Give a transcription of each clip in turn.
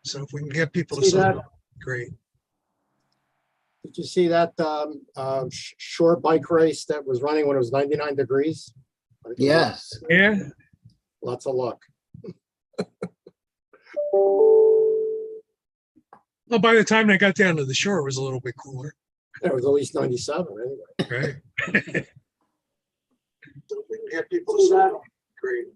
So if we can get people to See sign that? up, great. Did you see that short bike race that was running when it was 99 degrees? Yes. Yeah, Lots of luck. well, by the time they got down to the shore, it was a little bit cooler, It was at least 97 anyway. right? So if we can get people to See sign that? up, great.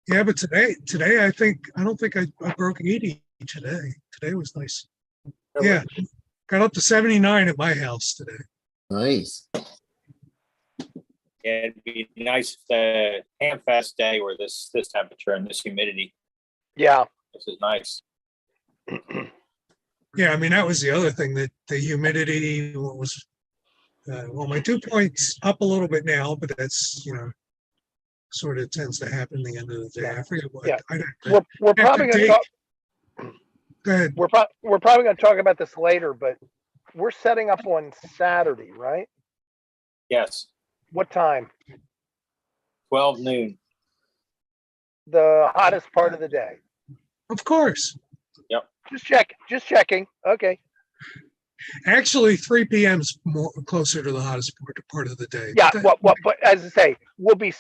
Yeah, but today I don't think I broke 80 today. Today was nice. Yeah, got up to 79 at my house today. Nice. Yeah, it'd be nice if the Ham Fest day were this temperature and this humidity. Yeah. This is nice. Yeah, I mean, that was the other thing, that the humidity was, well, my dew point's up a little bit now, but that's, sort of tends to happen at the end of the day. I forget what. Yeah. I We're probably going to talk. Go ahead. We're probably going to talk about this later, but we're setting up on Saturday, right? Yes, What time? 12 noon. The hottest part of the day. Of course. Just checking. Okay. Actually, 3 p.m.'s more closer to the hottest part of the day. Yeah. But But as I say, we'll be,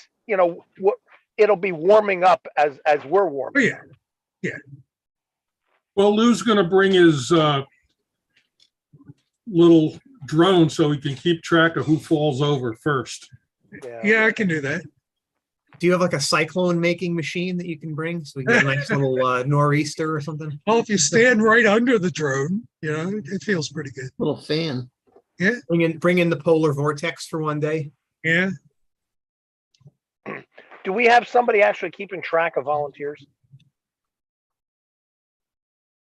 it'll be warming up as we're oh, warming. yeah. Well, Lou's going to bring his little drone so he can keep track of who falls over first. Yeah, I can do that. Do you have like a cyclone making machine that you can bring so we can get a nice little nor'easter or something? Well, if you stand right under the drone, it feels pretty good. Little fan. Yeah. Bring in the polar vortex for one day. Yeah. Do we have somebody actually keeping track of volunteers?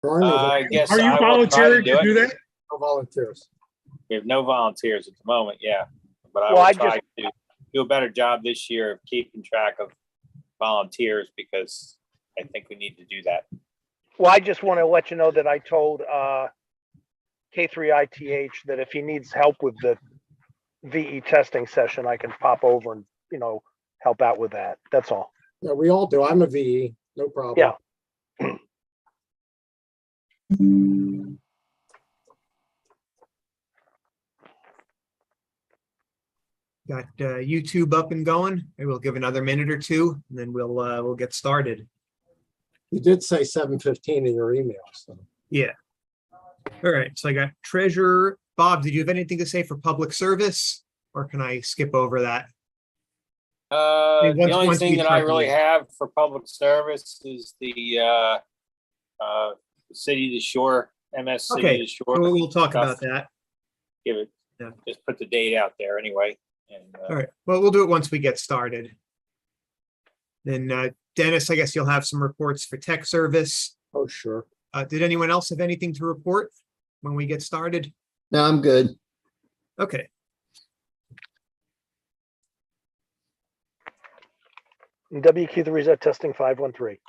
I guess Are you I will try volunteering to do it. that? No volunteers. We have no volunteers at the moment, yeah. But I Well, I will try to do a better job this year of keeping track of volunteers, because I think we need to do that. Well, I just want to let you know that I told K3ITH that if he needs help with the VE testing session, I can pop over and, help out with that. That's all. Yeah, we all do. I'm a VE, no problem. Yeah. Got YouTube up and going. Maybe we'll give another minute or two, and then we'll get started. You did say 7:15 in your email. So. Yeah. All right. So I got Treasurer Bob. Did you have anything to say for public service, or can I skip over that? The only once thing we that I start really the- have for public service is the City to Shore, MS City Okay. to Shore. We'll talk stuff. about that. Give it, Yeah. just put the date out there anyway. And All right. Well, we'll do it once we get started. Then Dennis, I guess you'll have some reports for tech service. Oh, sure. Did anyone else have anything to report when we get started? No, I'm good. Okay. WQ3Z testing 513. This is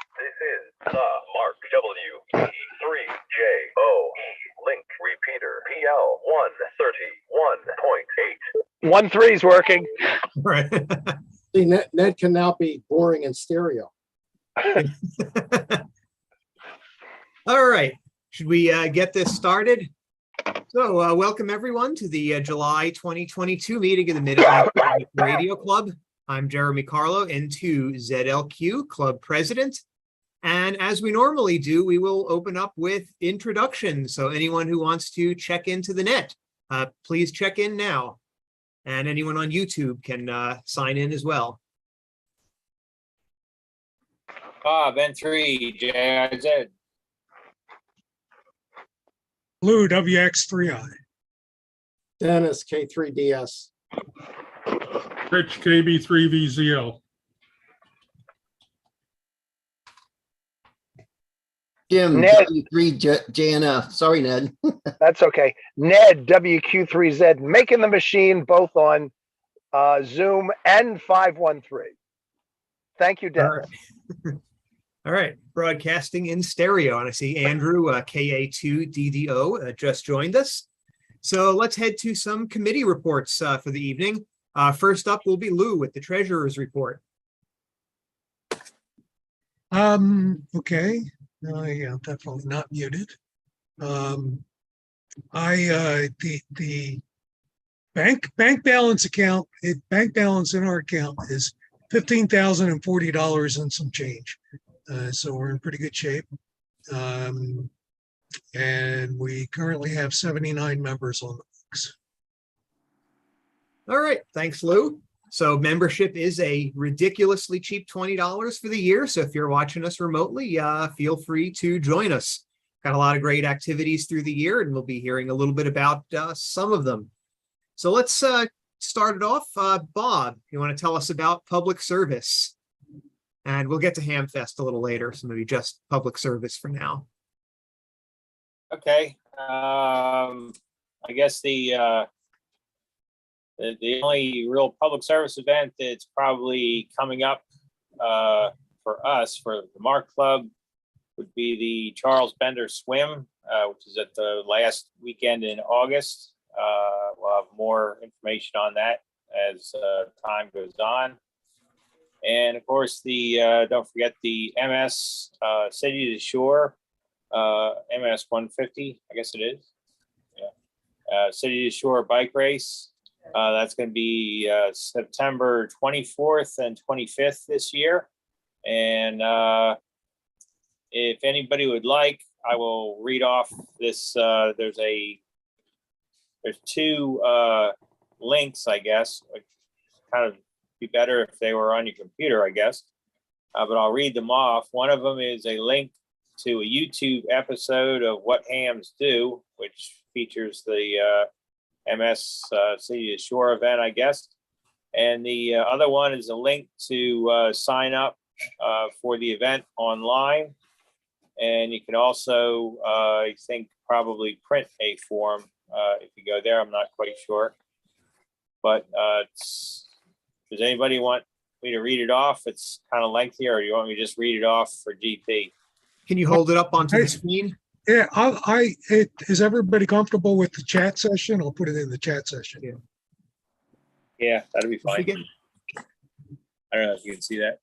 the MARC W3JOE link repeater PL 131.8. 13's working. All right. See, Ned can now be boring in stereo. All right. Should we get this started? So welcome everyone to the July 2022 meeting of the Mid-Atlantic Radio Club. I'm Jeremy Carlo, N2 ZLQ Club President. And as we normally do, we will open up with introductions. So anyone who wants to check into the net, please check in now. And anyone on YouTube can sign in as well. Bob, N3, JIZ. Blue WX3I. Dennis, K3DS. Rich, KB3VZL. Jim, Ned. W3JNF. Sorry, Ned. That's okay. Ned, WQ3Z, making the machine both on Zoom and 513. Thank you, Dennis. All right, broadcasting in stereo. And I see Andrew, KA2DDO, just joined us. So let's head to some committee reports for the evening. First up will be Lou with the treasurer's report. Okay, yeah, definitely not muted. The bank balance bank balance in our account is $15,040 and some change. So we're in pretty good shape. And we currently have 79 members on the books. All right, thanks, Lou. So membership is a ridiculously cheap $20 for the year. So if you're watching us remotely, feel free to join us. Got a lot of great activities through the year, and we'll be hearing a little bit about some of them. So let's start it off. Bob, you want to tell us about public service? And we'll get to Hamfest a little later, so maybe just public service for now. Okay. I guess the only real public service event that's probably coming up for us, for the MARC Club, would be the Charles Bender Swim, which is at the last weekend in August. We'll have more information on that as time goes on. And of course, don't forget the MS City to Shore, MS 150, I guess it is. Yeah. City to Shore bike race. That's going to be September 24th and 25th this year. And if anybody would like, I will read off this. There's two links, I guess. Which kind of be better if they were on your computer, I guess. But I'll read them off. One of them is a link to a YouTube episode of What Hams Do, which features the MS City to Shore event, I guess. And the other one is a link to sign up for the event online. And you can also, I think, probably print a form if you go there. I'm not quite sure. But does anybody want me to read it off? It's kind of lengthy, or do you want me to just read it off for GP? Can you hold it up onto the screen? Yeah, is everybody comfortable with the chat session? I'll put it in the chat session. Yeah, that'll be fine. Again? I don't know if you can see that.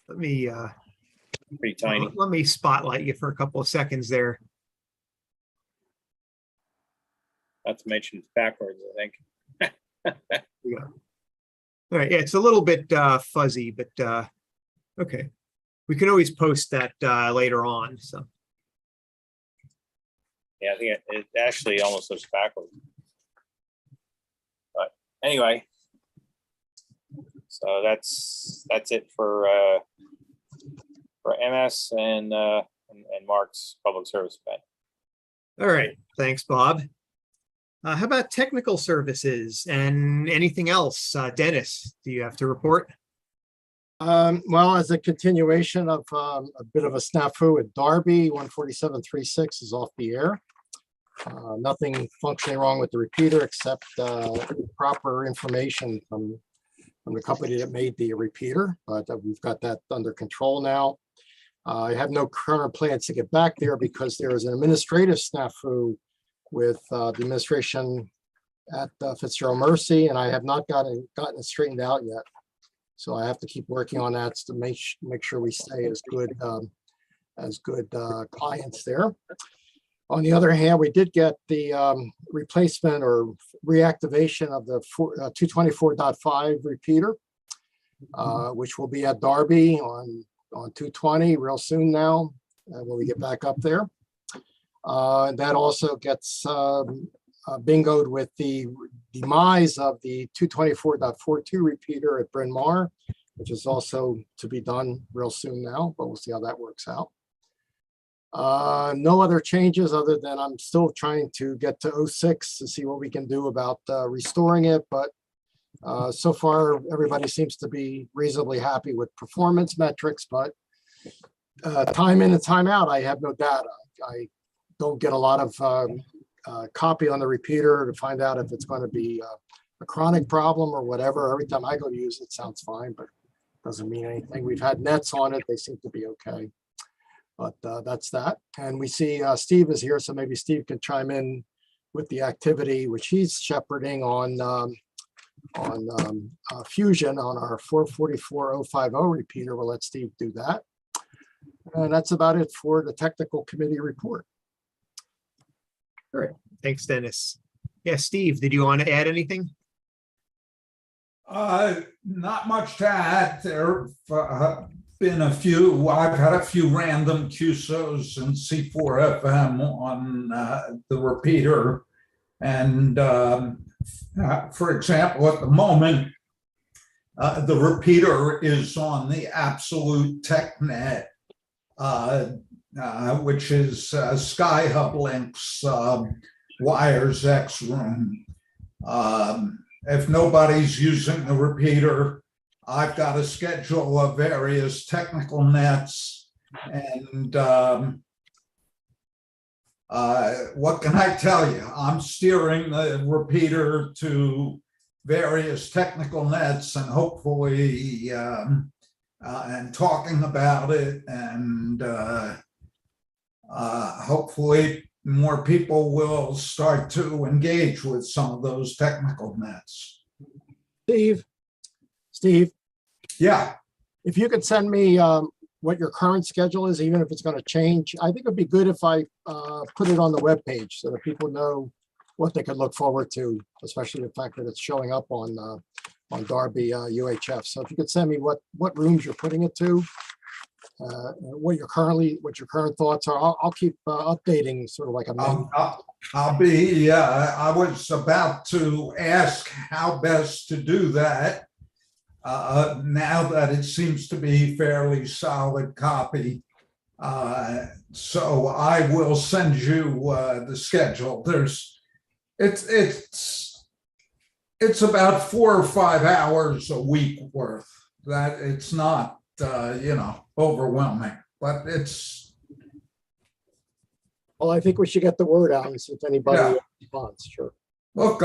Let me Pretty tiny. let me spotlight you for a couple of seconds there. Not to mention it's backwards, I think. Yeah. All right, yeah, it's a little bit fuzzy, but okay. We can always post that later on. So Yeah, I think it actually almost looks backwards. But anyway, so that's it for MS and Mark's public service event. all right, thanks, Bob. How about technical services and anything else? Dennis, do you have to report? Well, as a continuation of a bit of a snafu at Darby, 14736 is off the air. Nothing functionally wrong with the repeater except proper information from the company that made the repeater, but we've got that under control now. I have no current plans to get back there because there is an administrative snafu with the administration at Fitzgerald Mercy, and I have not gotten it straightened out yet. So I have to keep working on that to make sure we stay as good clients there. On the other hand, we did get the replacement or reactivation of the 224.5 repeater, which will be at Darby on 220 real soon now when we get back up there. That also gets bingoed with the demise of the 224.42 repeater at Bryn Mawr, which is also to be done real soon now, but we'll see how that works out. No other changes other than I'm still trying to get to 06 to see what we can do about restoring it, but so far everybody seems to be reasonably happy with performance metrics, but time in and time out, I have no data. I don't get a lot of copy on the repeater to find out if it's going to be a chronic problem or whatever. Every time I go to use it, it sounds fine, but doesn't mean anything. We've had nets on it. They seem to be okay. But that's that. And we see Steve is here, so maybe Steve can chime in with the activity which he's shepherding on Fusion on our 444050 repeater. We'll let Steve do that. And that's about it for the technical committee report. Thanks, Dennis. Yeah, Steve, did you want to add anything? Not much to add. There have been a few, I've had a few random QSOs and C4FM on the repeater. And for example, at the moment, the repeater is on the absolute TechNet, which is Skyhub Link's Wires X room. If nobody's using the repeater, I've got a schedule of various technical nets, and what can I tell you? I'm steering the repeater to various technical nets and hopefully and talking about it, and hopefully more people will start to engage with some of those technical nets. Steve, Yeah, if you could send me what your current schedule is, even if it's going to change, I think it'd be good if I put it on the webpage so that people know what they could look forward to, especially the fact that it's showing up on Darby UHF. So if you could send me what rooms you're putting it to, what your current thoughts are, I'll keep updating sort of like a menu. I'll be, I was about to ask how best to do that. Now that it seems to be fairly solid copy. So I will send you the schedule. It's about 4 or 5 hours a week worth. That it's not, overwhelming, but it's. Well, I think we should get the word out and see if anybody responds. Sure. Look,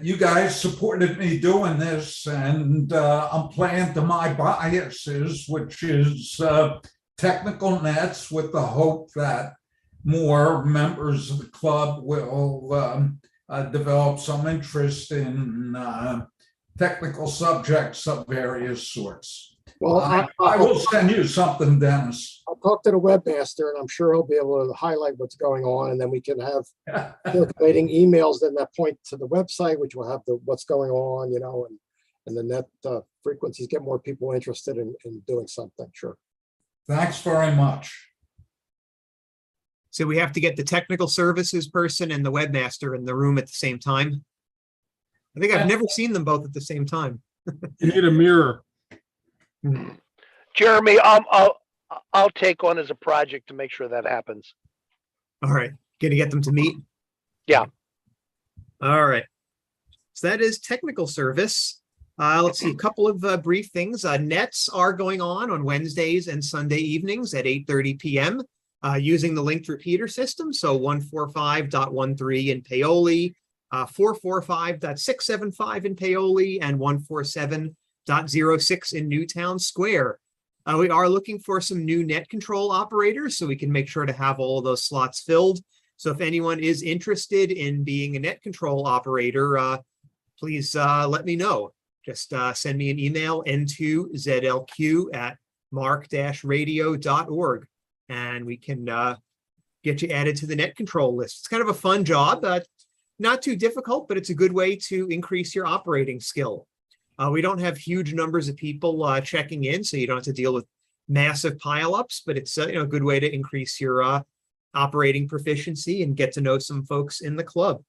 you guys supported me doing this, and I'm playing to my biases, which is technical nets, with the hope that more members of the club will develop some interest in technical subjects of various sorts. Well, I will send you something, Dennis. I'll talk to the webmaster, and I'm sure he'll be able to highlight what's going on, and then we can have circulating emails then that point to the website, which will have what's going on, and the net frequencies, get more people interested in doing something. Sure. Thanks very much. So we have to get the technical services person and the webmaster in the room at the same time. I think I've never seen them both at the same time. You need a mirror. Jeremy, I'll take on as a project to make sure that happens. All right. Gonna get them to meet? Yeah. All right. So that is technical service. Let's see, a couple of brief things. Nets are going on Wednesdays and Sunday evenings at 8:30 p.m. Using the linked repeater system. So 145.13 in Paoli, 445.675 in Paoli, and 147.06 in Newtown Square. We are looking for some new net control operators so we can make sure to have all of those slots filled. So if anyone is interested in being a net control operator, please let me know. Just send me an email, n2zlq@marc-radio.org, and we can get you added to the net control list. It's kind of a fun job, not too difficult, but it's a good way to increase your operating skill. We don't have huge numbers of people checking in, so you don't have to deal with massive pileups, but it's a good way to increase your operating proficiency and get to know some folks in the club.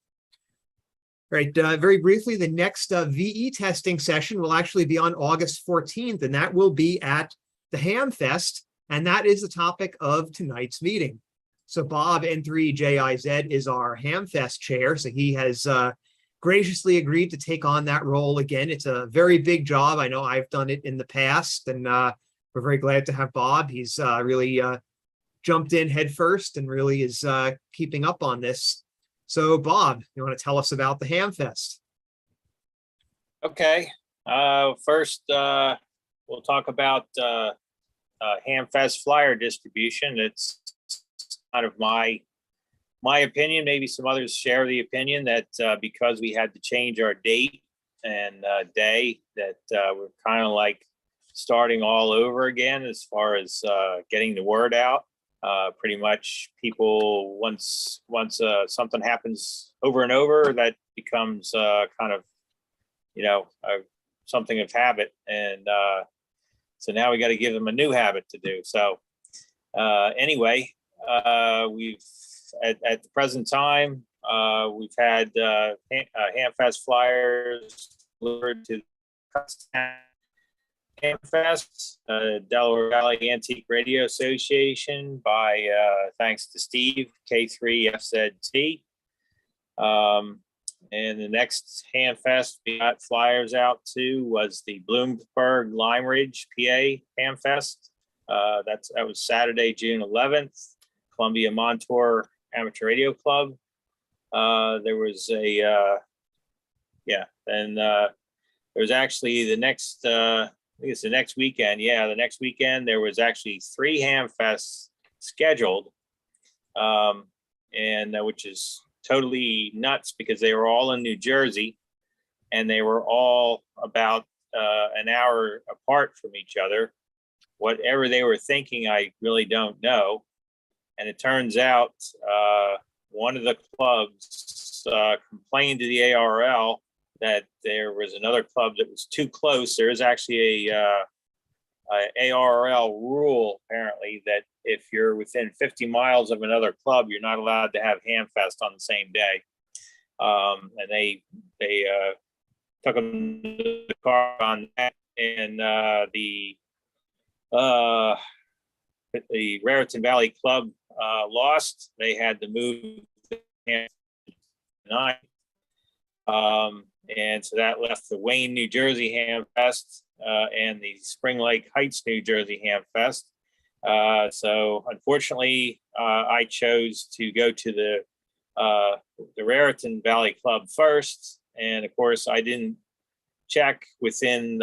All right, very briefly, the next VE testing session will actually be on August 14th, and that will be at the Ham Fest, and that is the topic of tonight's meeting. So Bob N3JIZ is our Ham Fest chair, so he has graciously agreed to take on that role again. It's a very big job. I know I've done it in the past, and we're very glad to have Bob. He's really jumped in headfirst and really is keeping up on this. So Bob, you want to tell us about the Ham Fest? Okay. First, we'll talk about Hamfest flyer distribution. It's kind of my opinion. Maybe some others share the opinion that because we had to change our date and day, that we're kind of like starting all over again as far as getting the word out. Pretty much people, once something happens over and over, that becomes kind of, something of habit. And so now we got to give them a new habit to do. So anyway, we've at the present time, we've had Hamfest flyers delivered to Hamfest, Delaware Valley Antique Radio Association by thanks to Steve, K3FZT. And the next Hamfest we got flyers out to was the Bloomsburg Lime Ridge, PA Hamfest. That was Saturday, June 11th. Columbia Montour Amateur Radio Club. There was there was actually the next, I think it's the next weekend. Yeah, the next weekend there was actually 3 Hamfests scheduled, and which is totally nuts because they were all in New Jersey, and they were all about an hour apart from each other. Whatever they were thinking, I really don't know. And it turns out one of the clubs complained to the ARL that there was another club that was too close. There is actually a ARL rule, apparently, that if you're within 50 miles of another club, you're not allowed to have Hamfest on the same day. And they took them to the car on that, and the Raritan Valley Club lost. They had to move the Hamfest tonight. And so that left the Wayne, New Jersey Hamfest and the Spring Lake Heights, New Jersey Hamfest. So unfortunately, I chose to go to the Raritan Valley Club first. And of course, I didn't check within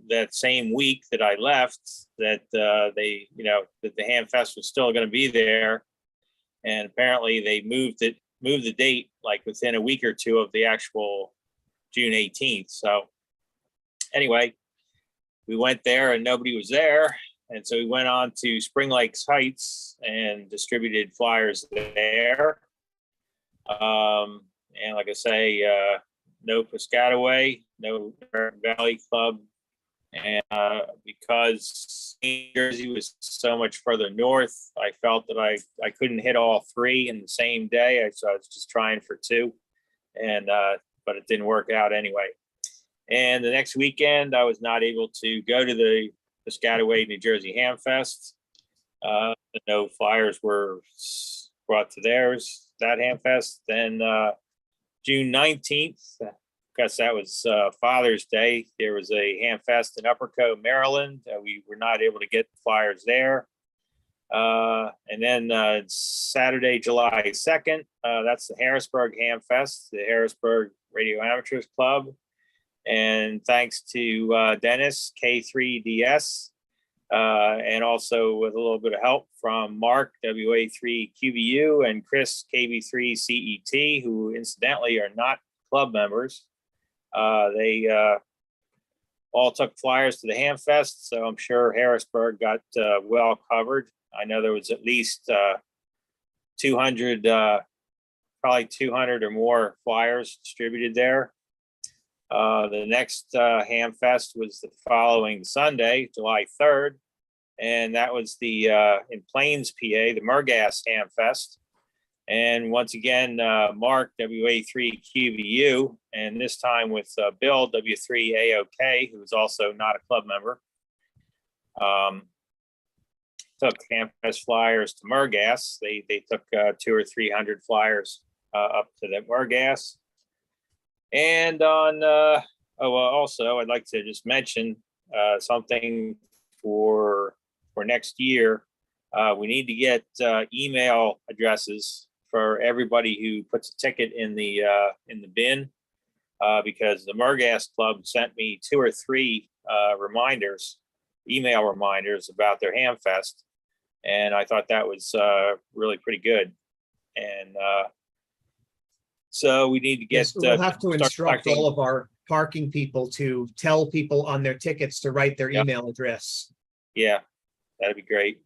that same week that I left that that the Hamfest was still going to be there. And apparently they moved the date like within a week or two of the actual June 18th. So anyway, we went there and nobody was there. And so we went on to Spring Lakes Heights and distributed flyers there. And like I say, no Piscataway, no Valley Club. And because New Jersey was so much further north, I felt that I couldn't hit all 3 in the same day. So I was just trying for 2, and but it didn't work out anyway. And the next weekend, I was not able to go to the Piscataway, New Jersey Hamfest. No flyers were brought to that Hamfest. Then June 19th, because that was Father's Day, there was a Hamfest in Upper Cove, Maryland. We were not able to get flyers there. And then Saturday, July 2nd, that's the Harrisburg Hamfest, the Harrisburg Radio Amateurs Club. And thanks to Dennis, K3DS, and also with a little bit of help from Mark, WA3QBU, and Chris, KB3CET, who incidentally are not club members. They all took flyers to the Hamfest, so I'm sure Harrisburg got well covered. I know there was at least 200, probably 200 or more flyers distributed there. The next Hamfest was the following Sunday, July 3rd, and that was the in Plains, PA, the Murgas Hamfest. And once again, Mark, WA3QBU, and this time with Bill, W3AOK, who is also not a club member, took Hamfest flyers to Murgas. They took 200 or 300 flyers up to the Murgas. And on, also, I'd like to just mention something for next year. We need to get email addresses for everybody who puts a ticket in the bin, because the Murgas Club sent me 2 or 3 reminders email reminders about their Ham Fest. And I thought that was really pretty good. And so we need to get. Yes, we'll have to start instruct collecting- all of our parking people to tell people on their tickets to write their Yep. email address. Yeah, that'd be great.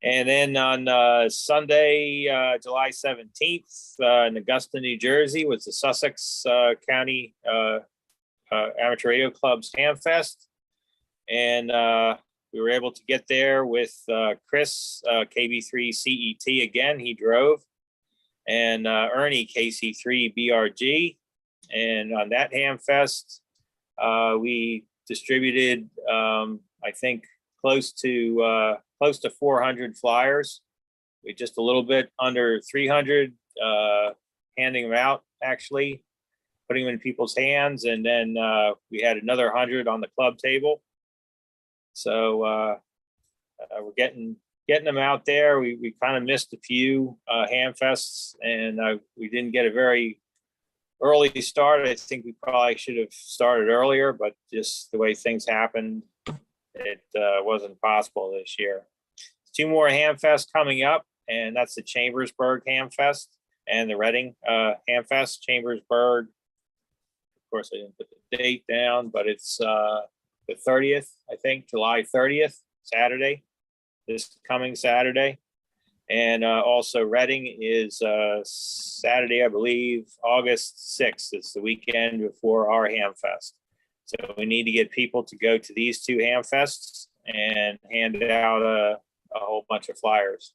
And then on Sunday, July 17th, in Augusta, New Jersey, was the Sussex County Amateur Radio Club's Ham Fest. And we were able to get there with Chris, KB3 CET again, he drove, and Ernie, KC3 BRG. And on that Ham Fest, we distributed, I think, close to 400 flyers. We just a little bit under 300, handing them out, actually, putting them in people's hands. And then we had another 100 on the club table. So we're getting them out there. We kind of missed a few Ham Fests, and we didn't get a very early start. I think we probably should have started earlier, but just the way things happened, it wasn't possible this year. 2 more Ham Fests coming up, and that's the Chambersburg Ham Fest and the Reading Ham Fest. Chambersburg, of course, I didn't put the date down, but it's the 30th, I think, July 30th, Saturday, this coming Saturday. And also Reading is Saturday, I believe, August 6th. It's the weekend before our Ham Fest. So we need to get people to go to these 2 Ham Fests and hand out a whole bunch of flyers.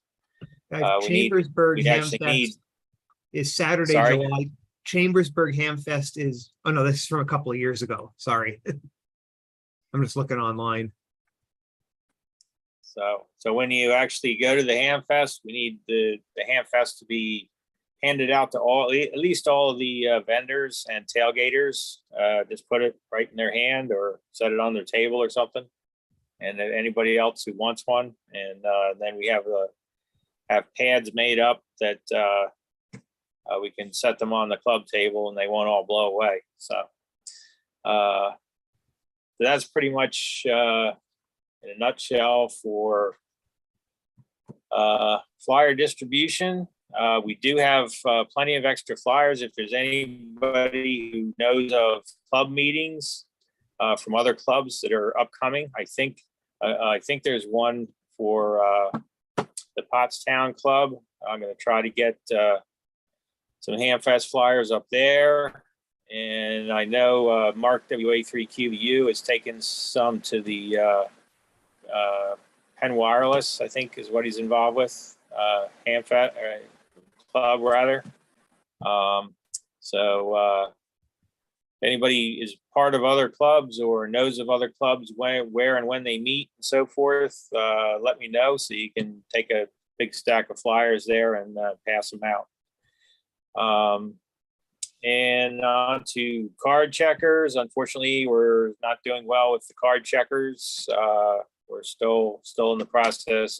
Chambersburg we Ham actually Fest need- is Saturday, Sorry? July. Chambersburg Ham Fest is, oh no, this is from a couple of years ago. Sorry. I'm just looking online. So when you actually go to the Ham Fest, we need the Ham Fest to be handed out to at least all of the vendors and tailgaters. Just put it right in their hand or set it on their table or something. And then anybody else who wants one. And then we have pads made up that we can set them on the club table and they won't all blow away. So that's pretty much in a nutshell for flyer distribution. We do have plenty of extra flyers. If there's anybody who knows of club meetings from other clubs that are upcoming, I think there's one for the Pottstown Club. I'm going to try to get some Hamfest flyers up there. And I know Mark WA3QU has taken some to the Penn Wireless, I think is what he's involved with, Hamfest Club rather. So if anybody is part of other clubs or knows of other clubs where and when they meet and so forth, let me know so you can take a big stack of flyers there and pass them out. And on to card checkers. Unfortunately, we're not doing well with the card checkers. We're still in the process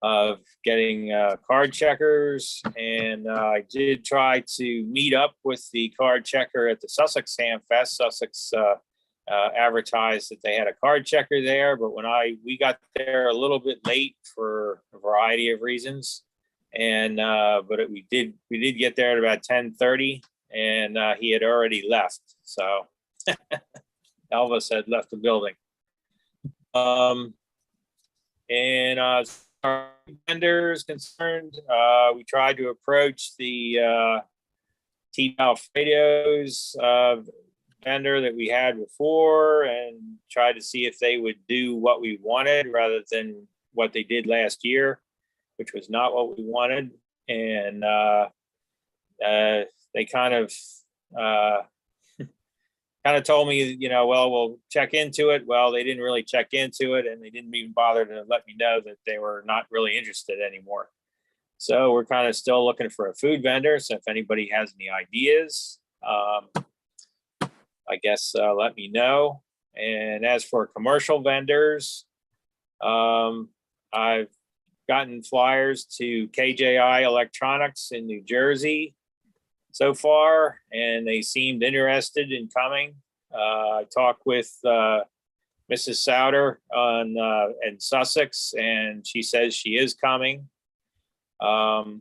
of getting card checkers. And I did try to meet up with the card checker at the Sussex Ham Fest. Sussex advertised that they had a card checker there, but when we got there a little bit late for a variety of reasons. And but we did get there at about 10:30, and he had already left. So Elvis had left the building. And as far as vendors concerned, we tried to approach the T-Alfredo's vendor that we had before and tried to see if they would do what we wanted rather than what they did last year, which was not what we wanted. And they kind of told me, well, we'll check into it. Well, they didn't really check into it, and they didn't even bother to let me know that they were not really interested anymore. So we're kind of still looking for a food vendor. So if anybody has any ideas, I guess let me know. And as for commercial vendors, I've gotten flyers to KJI Electronics in New Jersey so far, and they seemed interested in coming. I talked with Mr. Mrs. Souter on in Sussex, and she says she is coming. I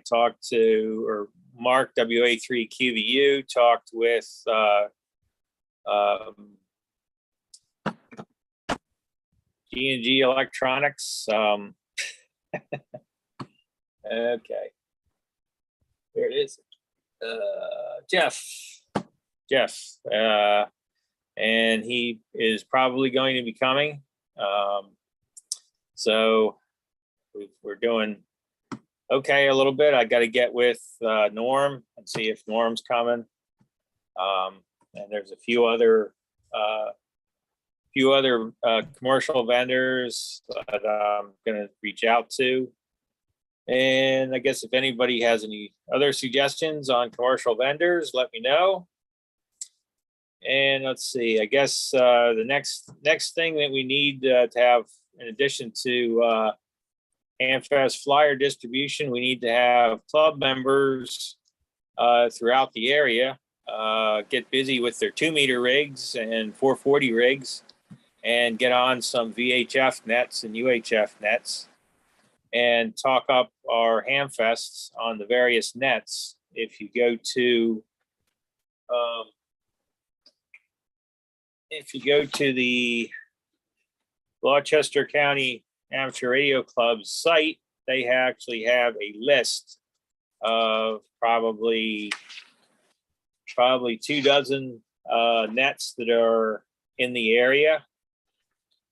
talked to, or Mark WA3QVU talked with G&G Electronics. Okay, there it is. Jeff, and he is probably going to be coming. So we're doing okay a little bit. I got to get with Norm and see if Norm's coming. And there's a few other commercial vendors that I'm going to reach out to. And I guess if anybody has any other suggestions on commercial vendors, let me know. And let's see, I guess the next thing that we need to have, in addition to Hamfest flyer distribution, we need to have club members throughout the area get busy with their 2-meter rigs and 440 rigs and get on some VHF nets and UHF nets and talk up our Hamfests on the various nets. If you go to the Gloucester County Amateur Radio Club's site, they actually have a list of probably 24 nets that are in the area.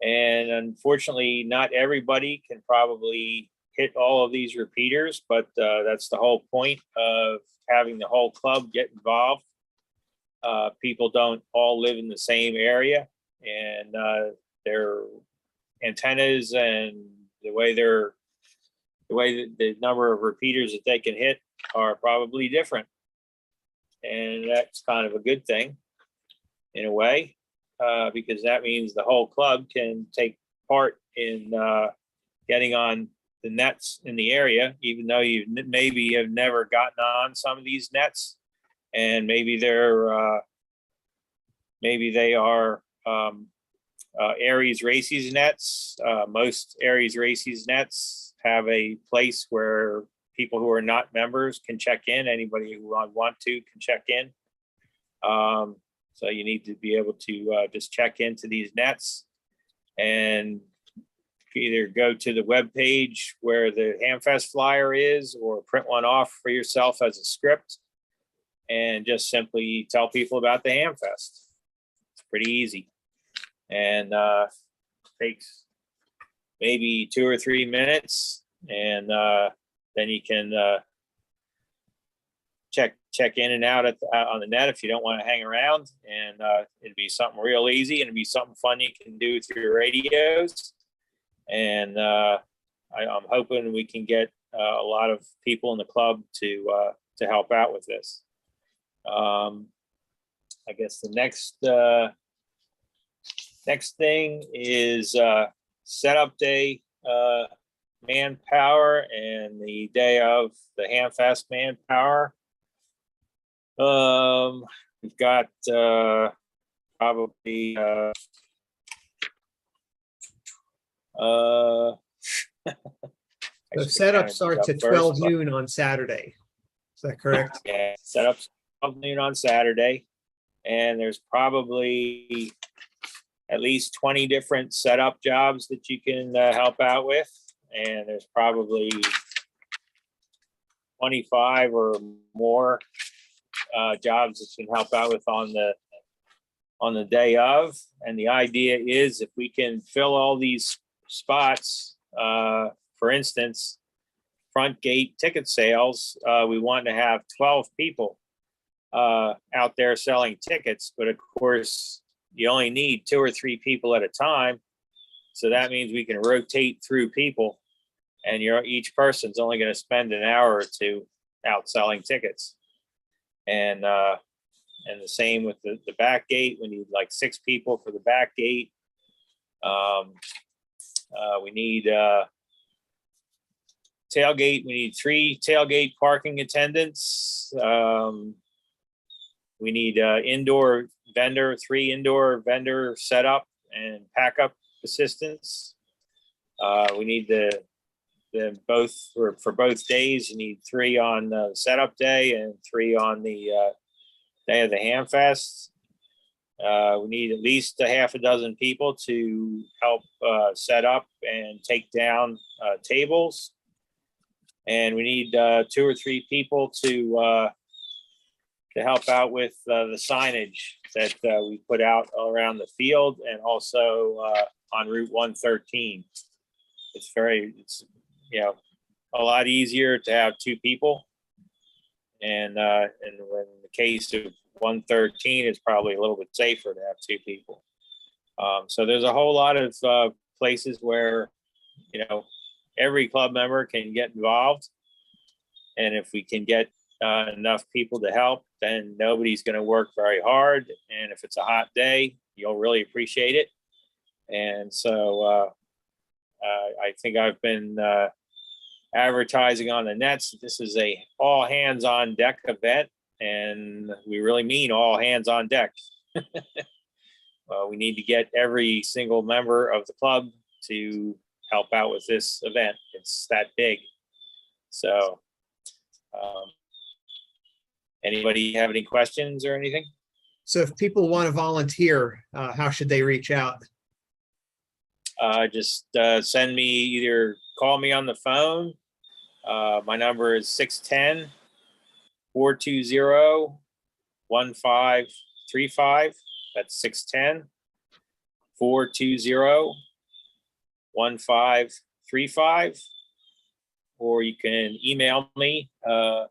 And unfortunately, not everybody can probably hit all of these repeaters, but that's the whole point of having the whole club get involved. People don't all live in the same area, and their antennas and the way the number of repeaters that they can hit are probably different. And that's kind of a good thing in a way, because that means the whole club can take part in getting on the nets in the area, even though you maybe have never gotten on some of these nets, and maybe they are Aries Races nets. Most Aries Races nets have a place where people who are not members can check in. Anybody who want to can check in. So you need to be able to just check into these nets and either go to the web page where the Hamfest flyer is, or print one off for yourself as a script and just simply tell people about the Hamfest. It's pretty easy, and takes maybe 2 or 3 minutes, and then you can check in and out on the net if you don't want to hang around, and it'd be something real easy, and it'd be something fun you can do with your radios. And I'm hoping we can get a lot of people in the club to help out with this. I guess the next thing is setup day manpower and the day of the Hamfest manpower. We've got probably The setup starts at 12 noon on Saturday. Is that correct? Yeah, setups 12 noon on Saturday, and there's probably at least 20 different setup jobs that you can help out with, and there's probably 25 or more jobs that you can help out with on the day of. And the idea is, if we can fill all these spots, for instance, front gate ticket sales, we want to have 12 people out there selling tickets, but of course you only need 2 or 3 people at a time, so that means we can rotate through people, and each person's only going to spend an hour or 2 out selling tickets. And the same with the back gate. We need like 6 people for the back gate. We need tailgate. We need 3 tailgate parking attendants. We need indoor three indoor vendor setup and pack up assistants. We need the both for both days. You need 3 on the setup day and 3 on the day of the Ham Fest. We need at least a half a dozen people to help set up and take down tables. And we need 2 or 3 people to help out with the signage that we put out around the field and also on Route 113. It's a lot easier to have 2 people. And when the case of 113, it's probably a little bit safer to have 2 people. So there's a whole lot of places where, every club member can get involved. And if we can get enough people to help, then nobody's going to work very hard. And if it's a hot day, you'll really appreciate it. And so I think I've been advertising on the nets. This is a all hands on deck event, and we really mean all hands on deck. We need to get every single member of the club to help out with this event. It's that big. So anybody have any questions or anything? So if people want to volunteer, how should they reach out? Just send me, either call me on the phone. My number is 610-420-1535. That's 610-420-1535. Or you can email me, I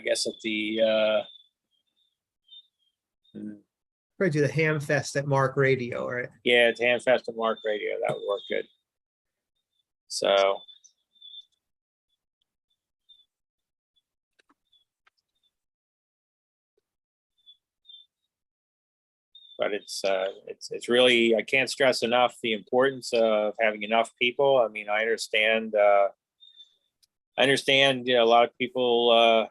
guess at the Probably do the Ham Fest at MARC Radio, right? yeah, it's Hamfest at MARC Radio. That would work good. So but it's really, I can't stress enough the importance of having enough people. I mean, I understand a lot of people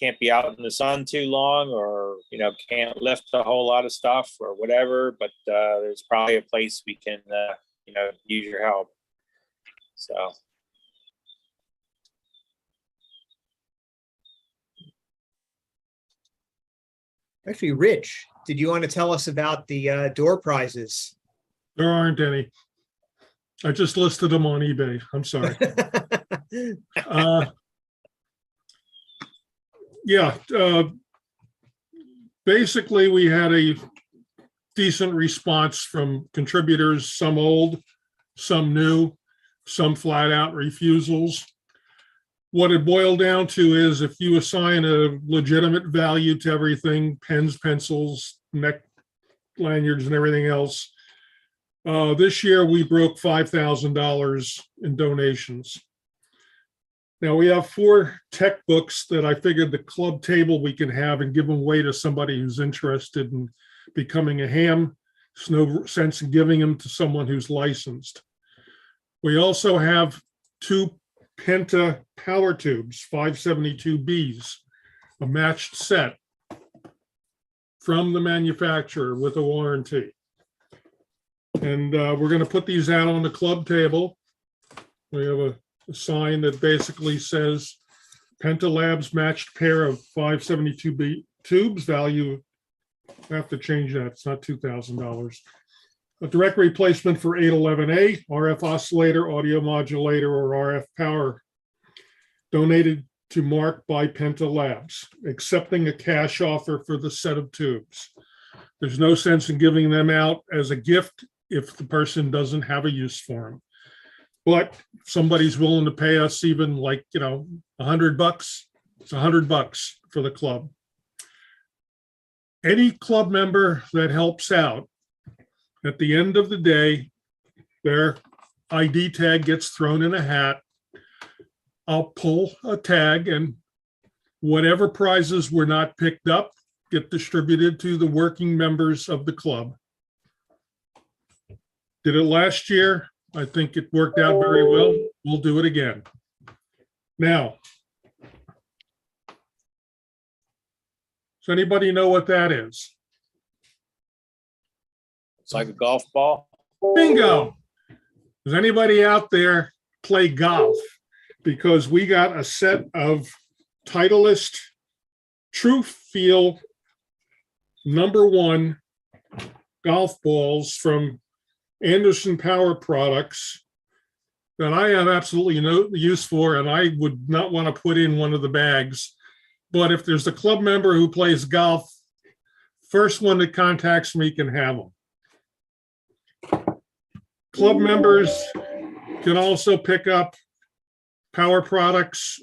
can't be out in the sun too long, or can't lift a whole lot of stuff or whatever, but there's probably a place we can use your help. So Actually, Rich, did you want to tell us about the door prizes? There aren't any. I just listed them on eBay. I'm sorry. Basically, we had a decent response from contributors, some old, some new, some flat out refusals. What it boiled down to is if you assign a legitimate value to everything, pens, pencils, neck lanyards, and everything else, this year we broke $5,000 in donations. Now we have 4 tech books that I figured the club table we can have and give them away to somebody who's interested in becoming a ham. There's no sense in giving them to someone who's licensed. We also have 2 Penta power tubes, 572Bs, a matched set from the manufacturer with a warranty. And we're going to put these out on the club table. We have a sign that basically says Penta Labs matched pair of 572B tubes, value, I have to change that, it's not $2,000. A direct replacement for 811A, RF oscillator, audio modulator, or RF power, donated to MARC by Penta Labs, accepting a cash offer for the set of tubes. There's no sense in giving them out as a gift if the person doesn't have a use for them. But if somebody's willing to pay us even $100, it's $100 for the club. Any club member that helps out, at the end of the day, their ID tag gets thrown in a hat. I'll pull a tag, and whatever prizes were not picked up get distributed to the working members of the club. Did it last year? I think it worked out very well. We'll do it again. Now, Does anybody know what that is? It's like a golf ball. Bingo. Does anybody out there play golf? Because we got a set of Titleist True Feel #1 golf balls from Anderson Power Products that I have absolutely no use for, and I would not want to put in one of the bags. But if there's a club member who plays golf, first one that contacts me can have them. Club members can also pick up Power Products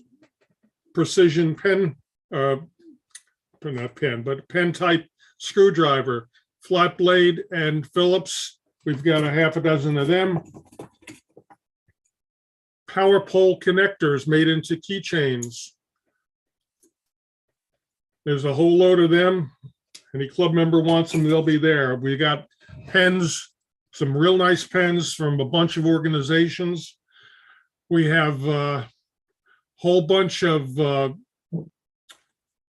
precision pen, not pen, but pen type screwdriver, flat blade and Phillips. We've got a half a dozen of them. Power pole connectors made into keychains. There's a whole load of them. Any club member wants them, they'll be there. We got pens, some real nice pens from a bunch of organizations. We have a whole bunch of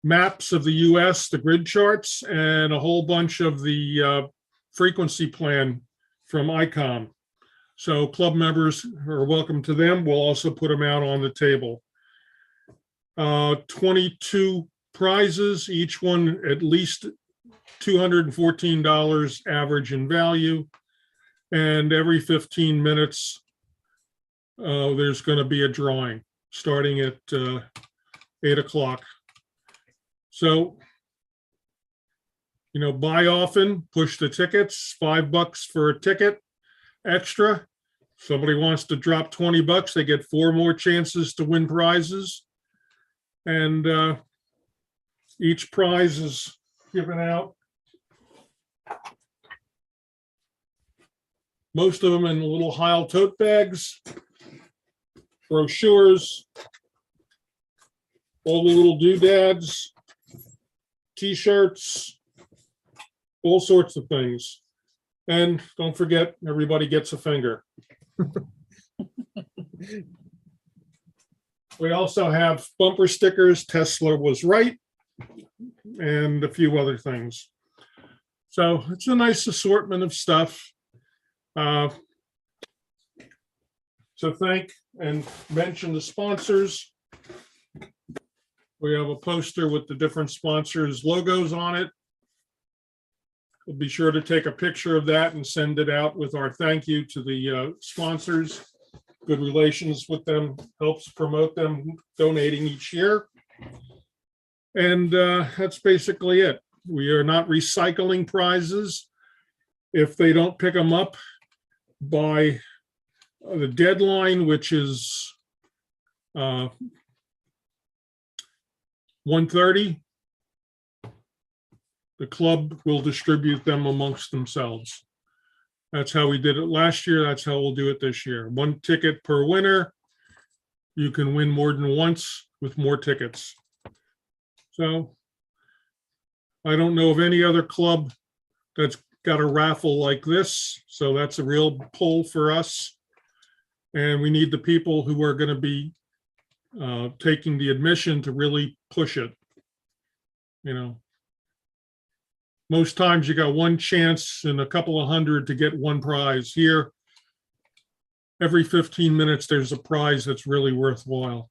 maps of the US, the grid charts, and a whole bunch of the frequency plan from ICOM. So club members are welcome to them. We'll also put them out on the table. 22 prizes, each one at least $214 average in value. And every 15 minutes, there's going to be a drawing starting at 8 o'clock. So, buy often, push the tickets, $5 for a ticket extra. Somebody wants to drop $20, they get 4 more chances to win prizes. And each prize is given out. Most of them in little Heil tote bags, brochures, all the little doodads, t-shirts, all sorts of things. And don't forget, everybody gets a finger. We also have bumper stickers, Tesla was right, and a few other things. So it's a nice assortment of stuff. So thank and mention the sponsors. We have a poster with the different sponsors' logos on it. We'll be sure to take a picture of that and send it out with our thank you to the sponsors. Good relations with them helps promote them donating each year. And that's basically it. We are not recycling prizes. If they don't pick them up by the deadline, which is 1:30, the club will distribute them amongst themselves. That's how we did it last year. That's how we'll do it this year. 1 ticket per winner. You can win more than once with more tickets. So I don't know of any other club that's got a raffle like this. So that's a real pull for us. And we need the people who are going to be taking the admission to really push it. Most times you got one chance in a couple of hundred to get one prize. Here, every 15 minutes, there's a prize that's really worthwhile.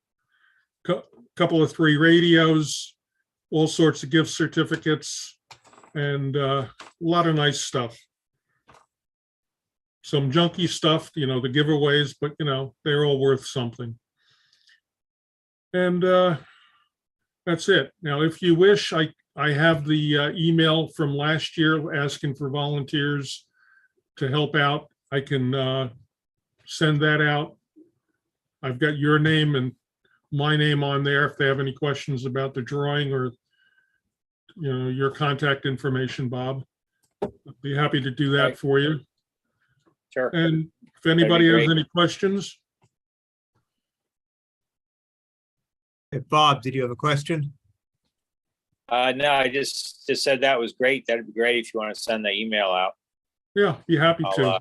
Couple of 3 radios, all sorts of gift certificates, and a lot of nice stuff. Some junky stuff, the giveaways, but they're all worth something. And that's it. Now, if you wish, I have the email from last year asking for volunteers to help out. I can send that out. I've got your name and my name on there if they have any questions about the drawing or your contact information, Bob. I'd be happy to do that for you. Sure. And if anybody has great. any questions. Hey, Bob, did you have a question? No, I just said that was great. That'd be great if you want to send the email out. Yeah, be happy to.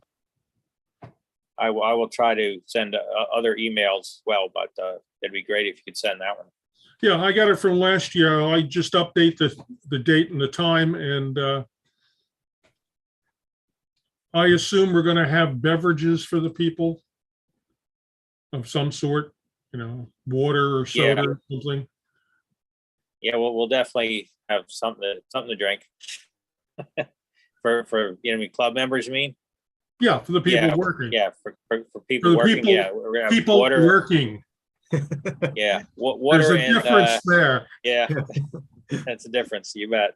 I will try to send other emails as well, but it'd be great if you could send that one. Yeah, I got it from last year. I just update the date and the time, and I assume we're going to have beverages for the people of some sort, water or Yeah. soda or something. Yeah, we'll definitely have something to drink. for club members, you mean? Yeah, for the people Yeah, working. Yeah, for For people the working. people- Yeah, we're gonna have People water. working. Yeah, There's water a and difference there. yeah, that's a difference. You bet.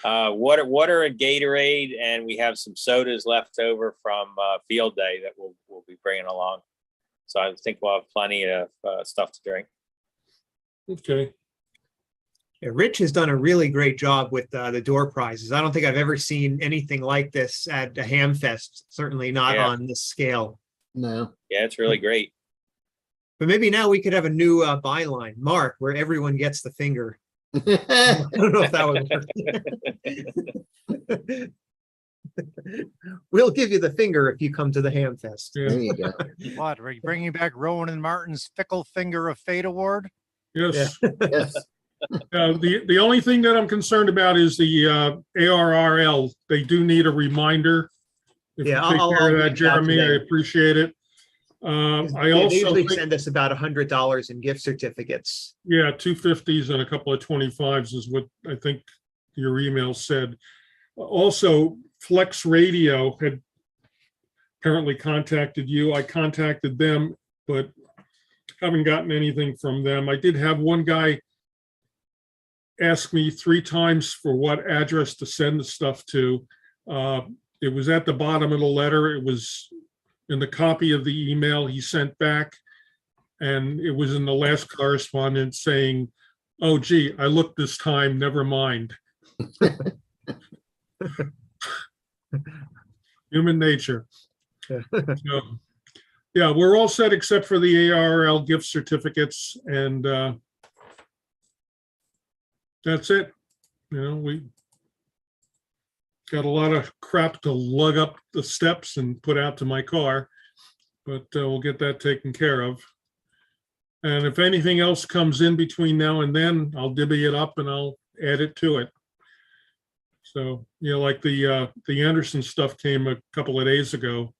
Water and Gatorade, and we have some sodas left over from field day that we'll be bringing along. So I think we'll have plenty of stuff to drink. Okay. Yeah, Rich has done a really great job with the door prizes. I don't think I've ever seen anything like this at a Ham Fest, certainly not Yeah. on this scale. No. Yeah, it's really great. But maybe now we could have a new byline, Mark, where everyone gets the finger. I don't know if that would work. We'll give you the finger if you come to the Ham Fest. Yeah. There you go. What, are you bringing back Rowan and Martin's Fickle Finger of Fate Award? Yes. Yes. The only thing that I'm concerned about is the ARRL. They do need a reminder. If you Yeah, take I'll care of that, reach out to Jeremy, I them. appreciate it. I They also usually think, send us about $100 in gift certificates. yeah, 250s and a couple of 25s is what I think your email said. Also, Flex Radio had apparently contacted you. I contacted them, but haven't gotten anything from them. I did have one guy ask me 3 times for what address to send the stuff to. It was at the bottom of the letter. It was in the copy of the email he sent back. And it was in the last correspondence saying, oh, gee, I looked this time, never mind. Human nature. So, yeah, we're all set except for the ARL gift certificates, and that's it. We got a lot of crap to lug up the steps and put out to my car, but we'll get that taken care of. And if anything else comes in between now and then, I'll divvy it up and I'll add it to it. So, like the Anderson stuff came a couple of days ago.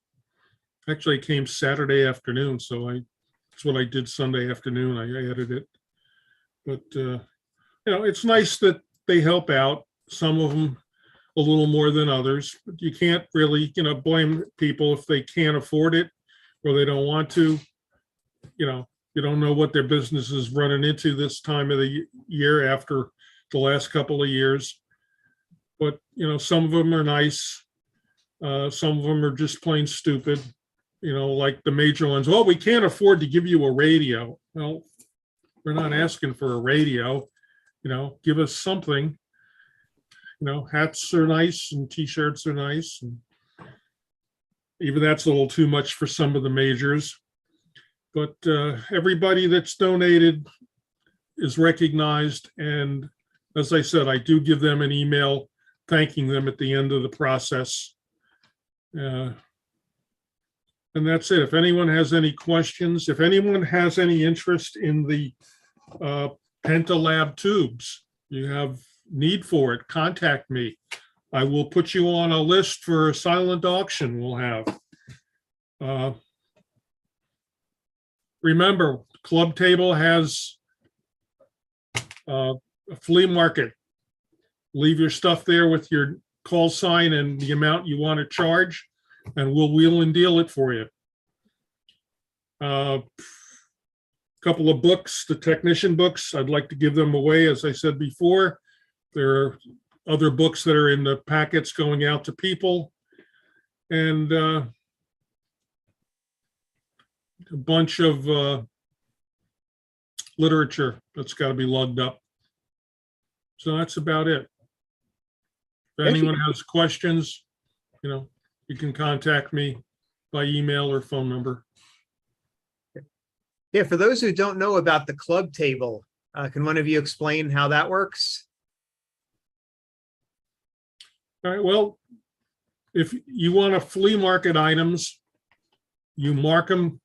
Actually, it came Saturday afternoon, so that's what I did Sunday afternoon. I added it. But, it's nice that they help out, some of them a little more than others. But you can't really, blame people if they can't afford it or they don't want to. You don't know what their business is running into this time of the year after the last couple of years. But, some of them are nice. Some of them are just plain stupid, like the major ones. Oh, we can't afford to give you a radio. Well, we're not asking for a radio, give us something. Hats are nice and T-shirts are nice. And even that's a little too much for some of the majors. But everybody that's donated is recognized. And as I said, I do give them an email thanking them at the end of the process. And that's it. If anyone has any questions, if anyone has any interest in the Pentalab tubes, you have need for it, contact me. I will put you on a list for a silent auction we'll have. Remember, Club Table has a flea market. Leave your stuff there with your call sign and the amount you want to charge, and we'll wheel and deal it for you. Couple of books, the technician books, I'd like to give them away. As I said before, there are other books that are in the packets going out to people. And a bunch of literature that's got to be lugged up. So that's about it. If anyone has questions, you can contact me by email or phone number. Yeah, for those who don't know about the Club Table, can one of you explain how that works? All right, well, if you want to flea market items, you mark them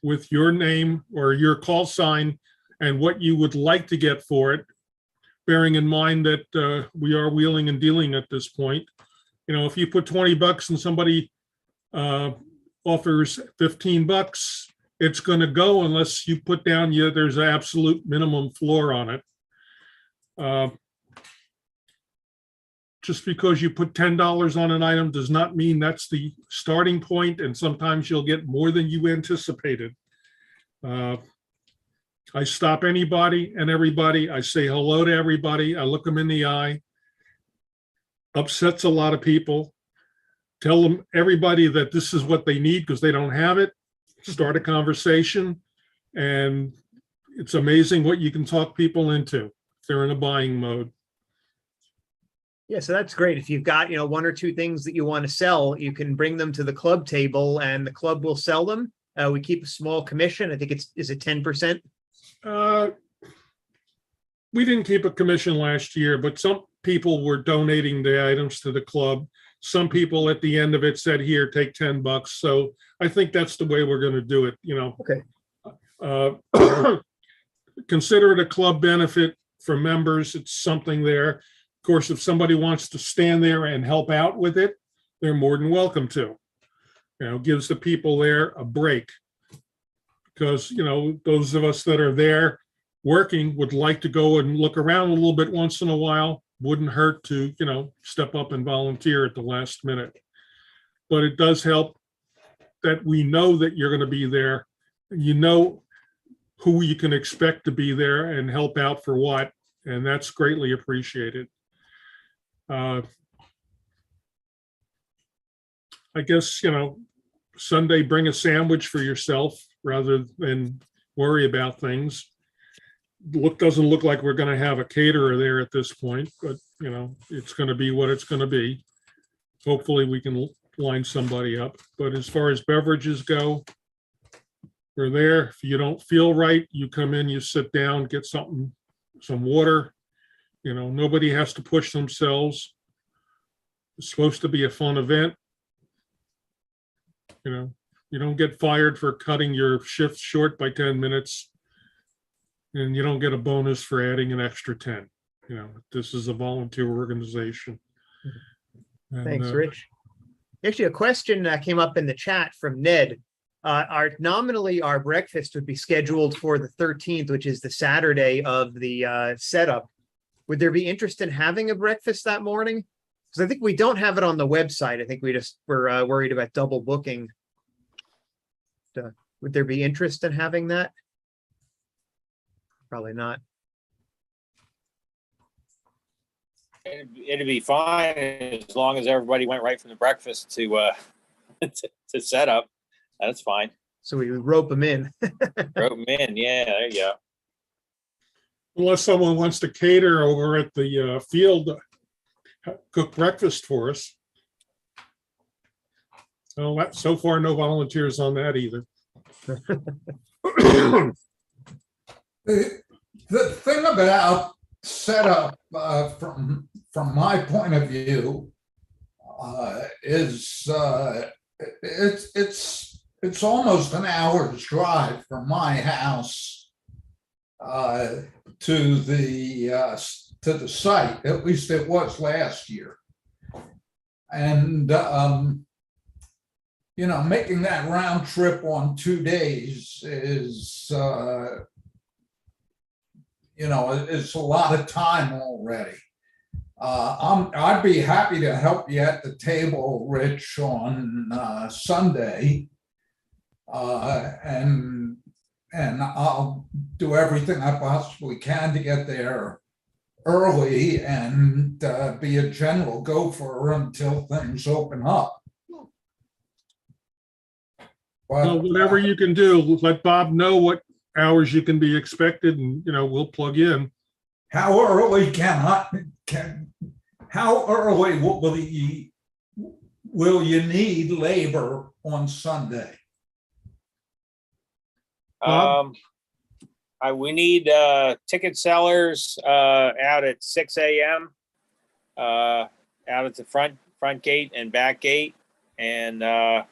with your name or your call sign and what you would like to get for it, bearing in mind that we are wheeling and dealing at this point. You know, if you put 20 bucks and somebody offers 15 bucks, it's going to go unless you put down, there's an absolute minimum floor on it. Just because you put $10 on an item does not mean that's the starting point, and sometimes you'll get more than you anticipated. I stop anybody and everybody. I say hello to everybody. I look them in the eye. Upsets a lot of people. Tell them, everybody, that this is what they need because they don't have it. Start a conversation, and it's amazing what you can talk people into if they're in a buying mode. Yeah, so that's great. If you've got, one or two things that you want to sell, you can bring them to the club table and the club will sell them. We keep a small commission. I think is it 10%? We didn't keep a commission last year, but some people were donating the items to the club. Some people at the end of it said, here, take 10 bucks. So I think that's the way we're going to do it, Okay. Consider it a club benefit for members. It's something there. Of course, if somebody wants to stand there and help out with it, they're more than welcome to. Gives the people there a break. Because, those of us that are there working would like to go and look around a little bit once in a while. Wouldn't hurt to, step up and volunteer at the last minute. But it does help that we know that you're going to be there. You know who you can expect to be there and help out for what, and that's greatly appreciated. I guess, Sunday, bring a sandwich for yourself rather than worry about things. Doesn't look like we're going to have a caterer there at this point, but it's going to be what it's going to be. Hopefully we can line somebody up. But as far as beverages go, we're there. If you don't feel right, you come in, you sit down, get some water. Nobody has to push themselves. It's supposed to be a fun event. You don't get fired for cutting your shift short by 10 minutes. And you don't get a bonus for adding an extra 10. This is a volunteer organization. And, Thanks, Rich. Actually, a question came up in the chat from Ned. Nominally, our breakfast would be scheduled for the 13th, which is the Saturday of the setup. Would there be interest in having a breakfast that morning? Because I think we don't have it on the website. I think we just were worried about double booking. Would there be interest in having that? Probably not. It'd be fine as long as everybody went right from the breakfast to to set up. That's fine. So we would rope them in. Rope them in. Yeah, there you go. Unless someone wants to cater over at the field, cook breakfast for us. Well, so far, no volunteers on that either. The thing about setup, from my point of view, is it's almost an hour's drive from my house to the site. At least it was last year, and making that round trip on 2 days is it's a lot of time already. I'd be happy to help you at the table, Rich, on Sunday, and I'll do everything I possibly can to get there early and be a general gopher until things open up. Well, whatever you can do, let Bob know what hours you can be expected, and we'll plug in. How early how early will you need labor on Sunday? We need ticket sellers out at 6 a.m. Out at the front gate and back gate, and then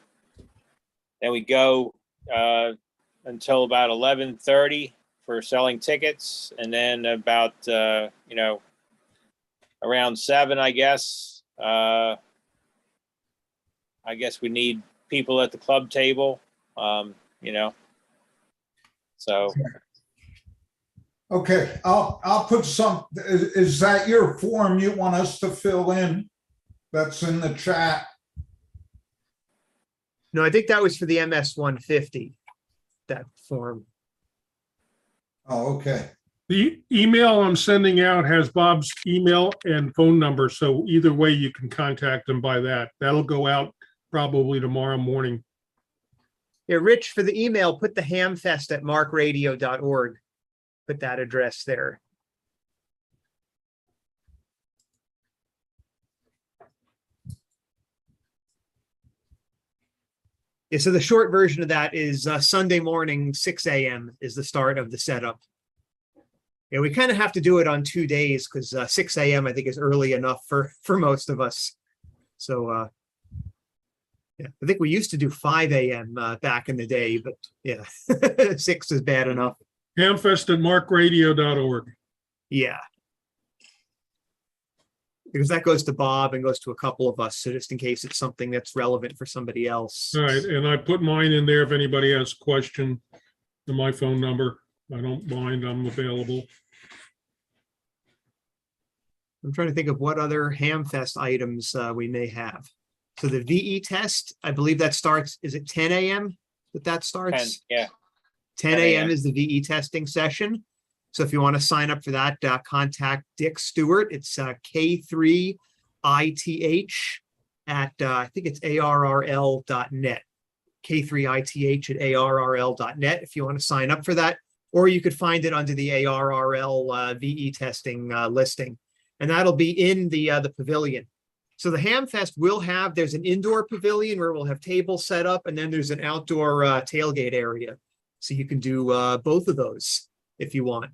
we go until about 11:30 for selling tickets. And then about, around 7, I guess we need people at the club table, so. Okay, I'll put is that your form you want us to fill in? That's in the chat. No, I think that was for the MS 150, that form. Oh, okay. The email I'm sending out has Bob's email and phone number, so either way you can contact him by that. That'll go out probably tomorrow morning. Yeah, Rich, for the email, put the hamfest@markradio.org. Put that address there. Yeah, so the short version of that is Sunday morning, 6 a.m. is the start of the setup. Yeah, we kind of have to do it on 2 days because 6 a.m. I think is early enough for most of us. So yeah, I think we used to do 5 a.m. Back in the day, but yeah, 6 is bad enough. Hamfest@markradio.org. Yeah. Because that goes to Bob and goes to a couple of us. So just in case it's something that's relevant for somebody else. All right, and I put mine in there if anybody has a question, and my phone number. I don't mind, I'm available. I'm trying to think of what other Hamfest items we may have. So the VE test, I believe that starts, is it 10 a.m. that starts? 10, yeah. 10 a.m. is the VE testing session. So if you want to sign up for that, contact Dick Stewart. It's K3ITH at, I think it's ARRL.net. K3ITH@ARRL.net if you want to sign up for that. Or you could find it under the ARRL VE testing listing. And that'll be in the pavilion. So the Hamfest will have, there's an indoor pavilion where we'll have tables set up, and then there's an outdoor tailgate area. So you can do both of those if you want.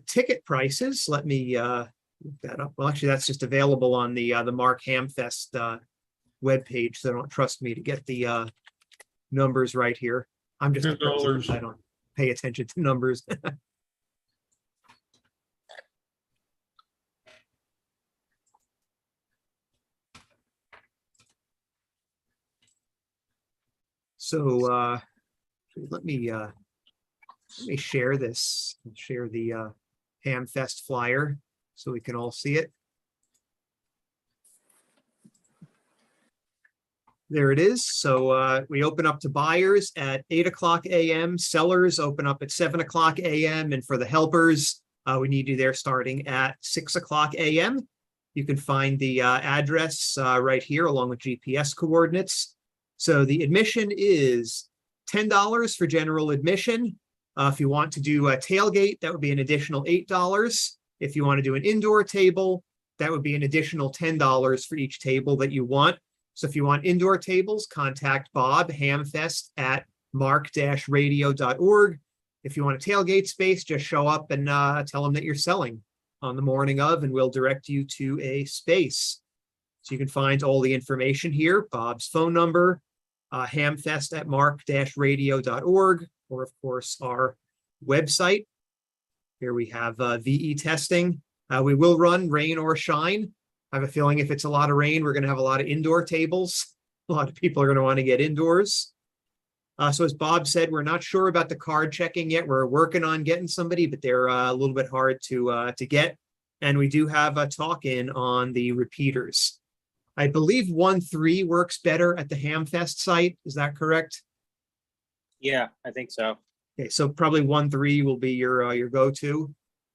Ticket prices, let me look that up. Well, actually, that's just available on the MARC Hamfest webpage, so don't trust me to get the numbers right here. I'm just $10. I don't pay attention to numbers. So let me share this, share the Hamfest flyer so we can all see it. There it is. So we open up to buyers at 8 o'clock a.m. Sellers open up at 7 o'clock a.m. And for the helpers, we need you there starting at 6 o'clock a.m. You can find the address right here along with GPS coordinates. So the admission is $10 for general admission. If you want to do a tailgate, that would be an additional $8. If you want to do an indoor table, that would be an additional $10 for each table that you want. So if you want indoor tables, contact Bob, hamfest@marc-radio.org. If you want a tailgate space, just show up and tell them that you're selling on the morning of, and we'll direct you to a space. So you can find all the information here, Bob's phone number, hamfest@marc-radio.org, or of course our website. Here we have VE testing. We will run rain or shine. I have a feeling if it's a lot of rain, we're going to have a lot of indoor tables. A lot of people are going to want to get indoors. So as Bob said, we're not sure about the card checking yet. We're working on getting somebody, but they're a little bit hard to get. And we do have a talk-in on the repeaters. I believe 1.3 works better at the Hamfest site. Is that correct? Yeah, I think so. Okay, so probably 1.3 will be your go-to,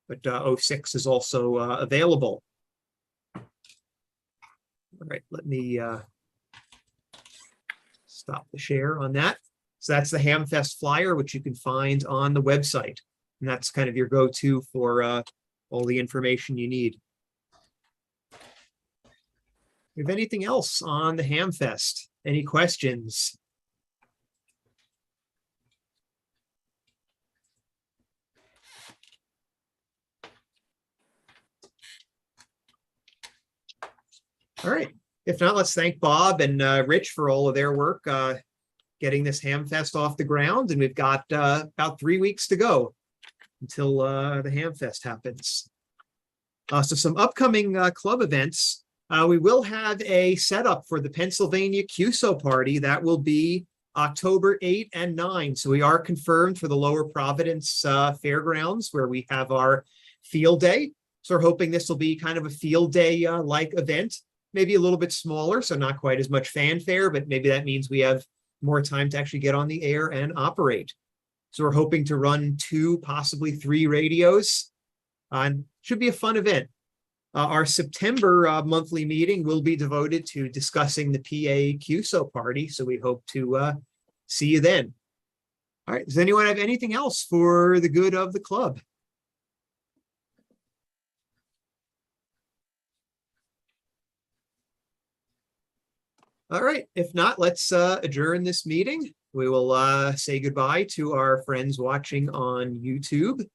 but 0.6 is also available. All right, let me stop the share on that. So that's the Hamfest flyer, which you can find on the website. And that's kind of your go-to for all the information you need. Do you have anything else on the Hamfest? Any questions? All right. If not, let's thank Bob and Rich for all of their work getting this Hamfest off the ground. And we've got about 3 weeks to go. until the Hamfest happens. So some upcoming club events. We will have a setup for the Pennsylvania QSO party. That will be October 8 and 9. So we are confirmed for the Lower Providence Fairgrounds, where we have our field day. So we're hoping this will be kind of a field day like event, maybe a little bit smaller, so not quite as much fanfare, but maybe that means we have more time to actually get on the air and operate. So we're hoping to run 2, possibly 3 radios. Should be a fun event. Our September monthly meeting will be devoted to discussing the PA QSO party. So we hope to see you then. All right. Does anyone have anything else for the good of the club? All right. If not, let's adjourn this meeting. We will say goodbye to our friends watching on YouTube.